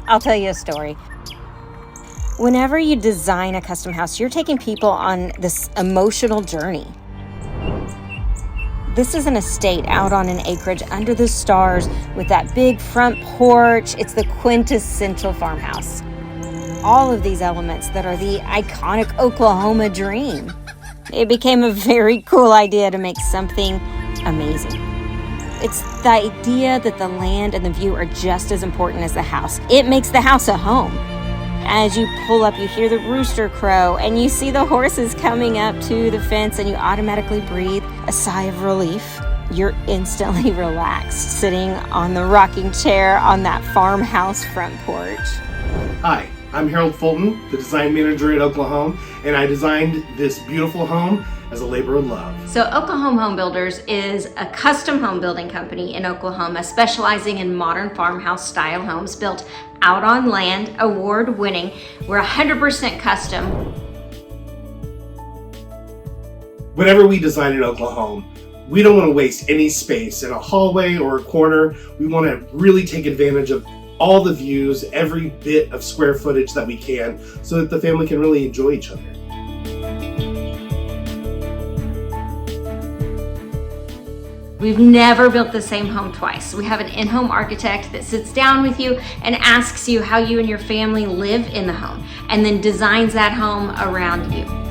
I'll tell you a story. Whenever you design a custom house, you're taking people on this emotional journey. This is an estate out on an acreage under the stars with that big front porch. It's the quintessential farmhouse. All of these elements that are the iconic Oklahoma dream. It became a very cool idea to make something amazing. It's the idea that the land and the view are just as important as the house. It makes the house a home. As you pull up, you hear the rooster crow and you see the horses coming up to the fence and you automatically breathe a sigh of relief. You're instantly relaxed sitting on the rocking chair on that farmhouse front porch. Hi, I'm Harold Fulton, the design manager at OklaHome, and I designed this beautiful home as a labor of love. So OklaHome Homebuilders is a custom home building company in Oklahoma specializing in modern farmhouse style homes built out on land, award winning. We're 100% custom. Whenever we design at OklaHome, we don't want to waste any space in a hallway or a corner. We want to really take advantage of all the views, every bit of square footage that we can, so that the family can really enjoy each other. We've never built the same home twice. We have an in-home architect that sits down with you and asks you how you and your family live in the home, and then designs that home around you.